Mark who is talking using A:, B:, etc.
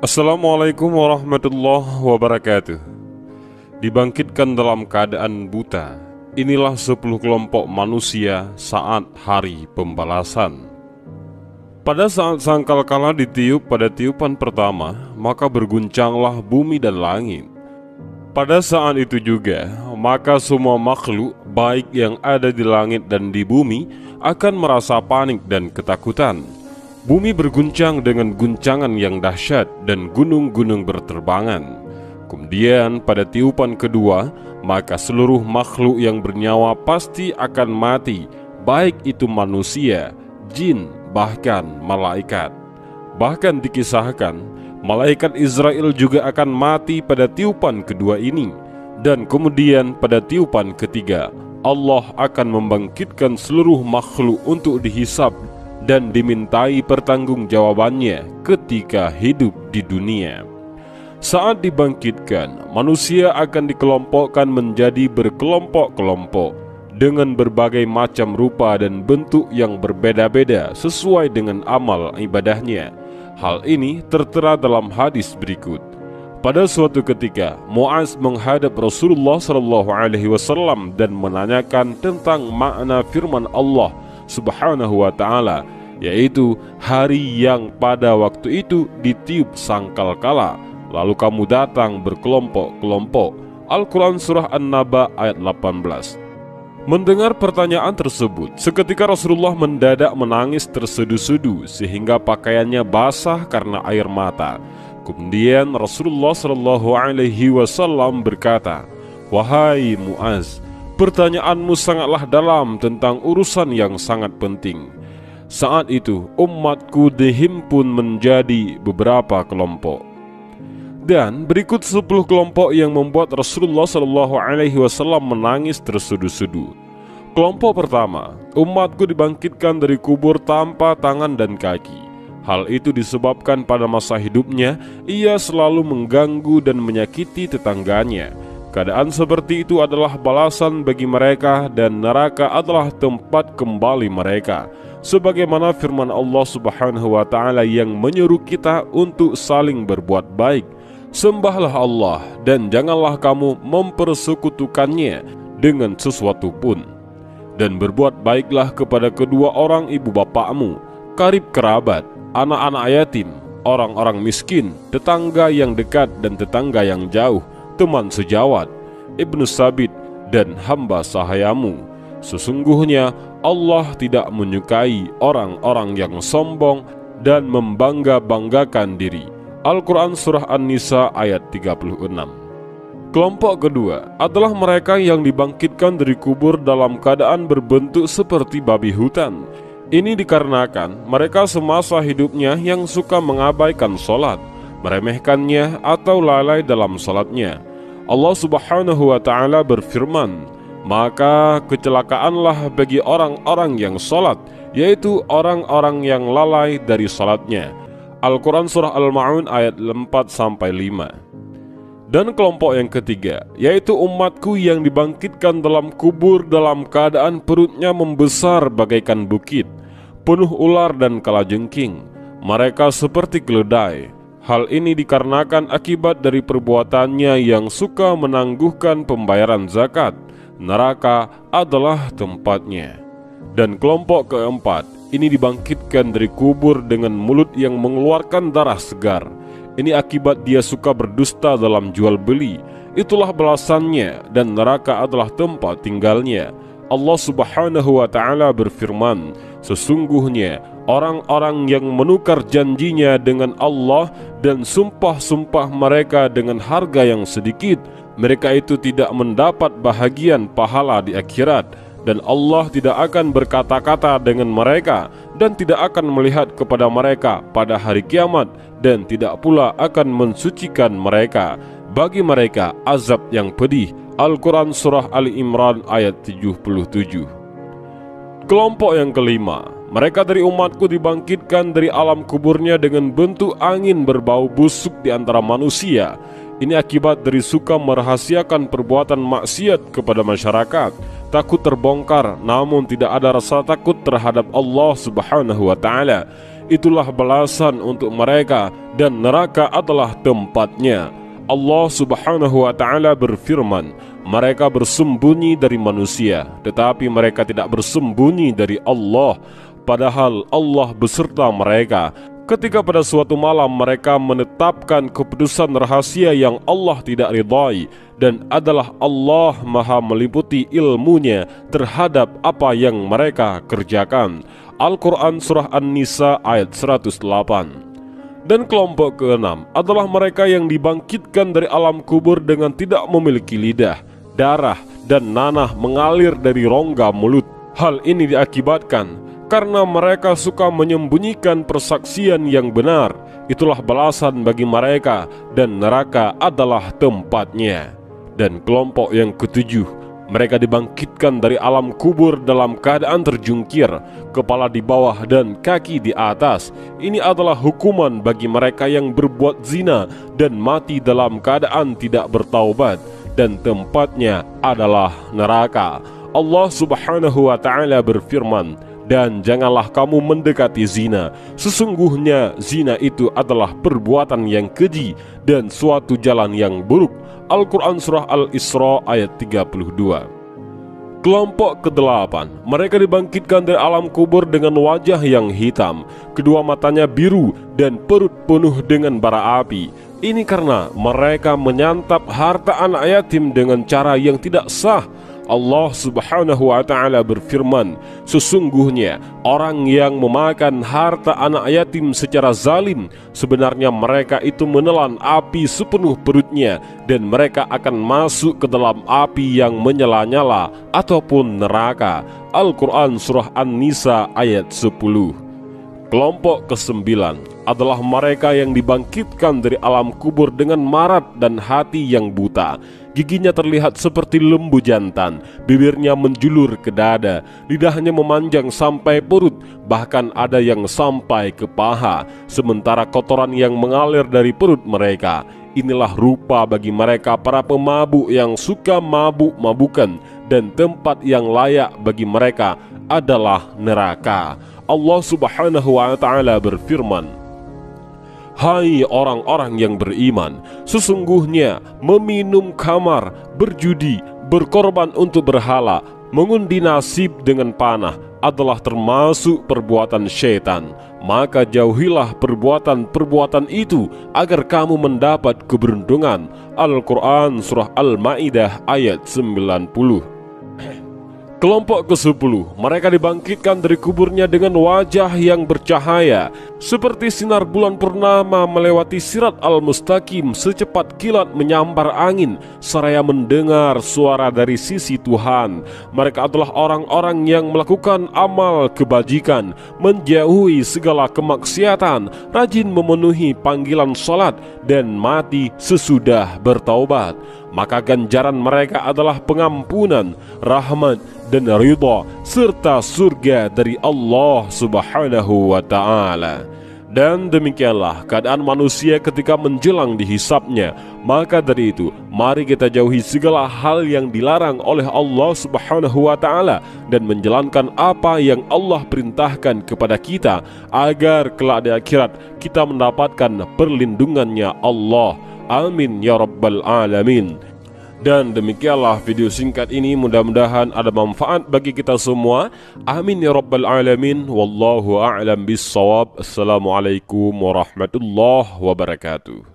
A: Assalamualaikum warahmatullahi wabarakatuh. Dibangkitkan dalam keadaan buta, inilah 10 kelompok manusia saat hari pembalasan. Pada saat sangkakala ditiup pada tiupan pertama, maka berguncanglah bumi dan langit. Pada saat itu juga, maka semua makhluk, baik yang ada di langit dan di bumi, akan merasa panik dan ketakutan. Bumi berguncang dengan guncangan yang dahsyat dan gunung-gunung berterbangan. Kemudian pada tiupan kedua, maka seluruh makhluk yang bernyawa pasti akan mati, baik itu manusia, jin, bahkan malaikat. Bahkan dikisahkan, malaikat Israel juga akan mati pada tiupan kedua ini. Dan kemudian pada tiupan ketiga, Allah akan membangkitkan seluruh makhluk untuk dihisab dan dimintai pertanggungjawabannya ketika hidup di dunia. Saat dibangkitkan, manusia akan dikelompokkan menjadi berkelompok-kelompok dengan berbagai macam rupa dan bentuk yang berbeda-beda sesuai dengan amal ibadahnya. Hal ini tertera dalam hadis berikut. Pada suatu ketika, Muaz menghadap Rasulullah SAW dan menanyakan tentang makna firman Allah Subhanahu wa ta'ala, yaitu hari yang pada waktu itu ditiup sangkakala, lalu kamu datang berkelompok-kelompok. Al-Quran Surah An-Naba ayat 18. Mendengar pertanyaan tersebut, seketika Rasulullah mendadak menangis tersedu-sedu sehingga pakaiannya basah karena air mata. Kemudian Rasulullah SAW berkata, "Wahai Muaz, pertanyaanmu sangatlah dalam tentang urusan yang sangat penting." Saat itu umatku dihimpun menjadi beberapa kelompok. Dan berikut 10 kelompok yang membuat Rasulullah SAW menangis tersedu-sedu. Kelompok pertama, umatku dibangkitkan dari kubur tanpa tangan dan kaki. Hal itu disebabkan pada masa hidupnya ia selalu mengganggu dan menyakiti tetangganya. Keadaan seperti itu adalah balasan bagi mereka dan neraka adalah tempat kembali mereka. Sebagaimana firman Allah Subhanahu wa ta'ala yang menyuruh kita untuk saling berbuat baik. Sembahlah Allah dan janganlah kamu mempersekutukannya dengan sesuatu pun. Dan berbuat baiklah kepada kedua orang ibu bapakmu, karib kerabat, anak-anak yatim, orang-orang miskin, tetangga yang dekat dan tetangga yang jauh, teman sejawat, Ibnu Sabit, dan hamba sahayamu. Sesungguhnya Allah tidak menyukai orang-orang yang sombong dan membangga-banggakan diri. Al-Quran Surah An-Nisa ayat 36. Kelompok kedua adalah mereka yang dibangkitkan dari kubur dalam keadaan berbentuk seperti babi hutan. Ini dikarenakan mereka semasa hidupnya yang suka mengabaikan sholat, meremehkannya atau lalai dalam sholatnya. Allah Subhanahu wa ta'ala berfirman, "Maka kecelakaanlah bagi orang-orang yang sholat, yaitu orang-orang yang lalai dari sholatnya." Al-Quran Surah Al-Ma'un ayat 4-5. Dan kelompok yang ketiga, yaitu umatku yang dibangkitkan dalam kubur dalam keadaan perutnya membesar bagaikan bukit, penuh ular dan kalajengking. Mereka seperti keledai. Hal ini dikarenakan akibat dari perbuatannya yang suka menangguhkan pembayaran zakat. Neraka adalah tempatnya. Dan kelompok keempat, ini dibangkitkan dari kubur dengan mulut yang mengeluarkan darah segar. Ini akibat dia suka berdusta dalam jual beli. Itulah balasannya dan neraka adalah tempat tinggalnya. Allah Subhanahu wa ta'ala berfirman, "Sesungguhnya orang-orang yang menukar janjinya dengan Allah dan sumpah-sumpah mereka dengan harga yang sedikit, mereka itu tidak mendapat bahagian pahala di akhirat. Dan Allah tidak akan berkata-kata dengan mereka dan tidak akan melihat kepada mereka pada hari kiamat dan tidak pula akan mensucikan mereka. Bagi mereka azab yang pedih." Al-Quran Surah Ali Imran ayat 77. Kelompok yang kelima, mereka dari umatku dibangkitkan dari alam kuburnya dengan bentuk angin berbau busuk di antara manusia. Ini akibat dari suka merahasiakan perbuatan maksiat kepada masyarakat, takut terbongkar namun tidak ada rasa takut terhadap Allah Subhanahu wa ta'ala. itulah balasan untuk mereka, dan neraka adalah tempatnya. Allah Subhanahu wa Ta'ala berfirman, mereka bersembunyi dari manusia, tetapi mereka tidak bersembunyi dari Allah, padahal Allah beserta mereka. Ketika pada suatu malam mereka menetapkan keputusan rahasia yang Allah tidak ridhai, dan adalah Allah maha meliputi ilmunya terhadap apa yang mereka kerjakan. Al-Quran Surah An-Nisa ayat 108. Dan kelompok keenam adalah mereka yang dibangkitkan dari alam kubur dengan tidak memiliki lidah, darah, dan nanah mengalir dari rongga mulut. Hal ini diakibatkan karena mereka suka menyembunyikan persaksian yang benar. Itulah balasan bagi mereka, dan neraka adalah tempatnya. Dan kelompok yang ketujuh, mereka dibangkitkan dari alam kubur dalam keadaan terjungkir, kepala di bawah dan kaki di atas. Ini adalah hukuman bagi mereka yang berbuat zina dan mati dalam keadaan tidak bertaubat, dan tempatnya adalah neraka. Allah Subhanahu wa Ta'ala berfirman, dan janganlah kamu mendekati zina. Sesungguhnya zina itu adalah perbuatan yang keji dan suatu jalan yang buruk. Al-Quran Surah Al-Isra ayat 32. Kelompok ke-8, mereka dibangkitkan dari alam kubur dengan wajah yang hitam, kedua matanya biru, dan perut penuh dengan bara api. Ini karena mereka menyantap harta anak yatim dengan cara yang tidak sah. Allah Subhanahu wa Ta'ala berfirman, sesungguhnya orang yang memakan harta anak yatim secara zalim, sebenarnya mereka itu menelan api sepenuh perutnya, dan mereka akan masuk ke dalam api yang menyala-nyala ataupun neraka. Al-Quran Surah An-Nisa ayat 10. Kelompok ke-9 adalah mereka yang dibangkitkan dari alam kubur dengan marat dan hati yang buta. Giginya terlihat seperti lembu jantan, bibirnya menjulur ke dada, lidahnya memanjang sampai perut, bahkan ada yang sampai ke paha, sementara kotoran yang mengalir dari perut mereka. Inilah rupa bagi mereka para pemabuk yang suka mabuk-mabukan, dan tempat yang layak bagi mereka adalah neraka. Allah Subhanahu wa Ta'ala berfirman, hai orang-orang yang beriman, sesungguhnya meminum khamar, berjudi, berkorban untuk berhala, mengundi nasib dengan panah adalah termasuk perbuatan syaitan. Maka jauhilah perbuatan-perbuatan itu agar kamu mendapat keberuntungan. Al-Quran Surah Al-Ma'idah ayat 90. Kelompok ke-10, mereka dibangkitkan dari kuburnya dengan wajah yang bercahaya seperti sinar bulan purnama melewati Sirat Al-Mustaqim, secepat kilat menyambar angin, seraya mendengar suara dari sisi Tuhan. Mereka adalah orang-orang yang melakukan amal kebajikan, menjauhi segala kemaksiatan, rajin memenuhi panggilan salat, dan mati sesudah bertaubat. Maka ganjaran mereka adalah pengampunan, rahmat, dan ridha, serta surga dari Allah Subhanahu wa Ta'ala. Dan demikianlah keadaan manusia ketika menjelang dihisapnya. Maka dari itu, mari kita jauhi segala hal yang dilarang oleh Allah Subhanahu wa Ta'ala, dan menjalankan apa yang Allah perintahkan kepada kita, agar kelak di akhirat kita mendapatkan perlindungannya Allah. Amin ya rabbal alamin. Dan demikianlah video singkat ini, mudah-mudahan ada manfaat bagi kita semua. Amin ya rabbal alamin. Wallahu a'lam bissawab. Assalamualaikum warahmatullahi wabarakatuh.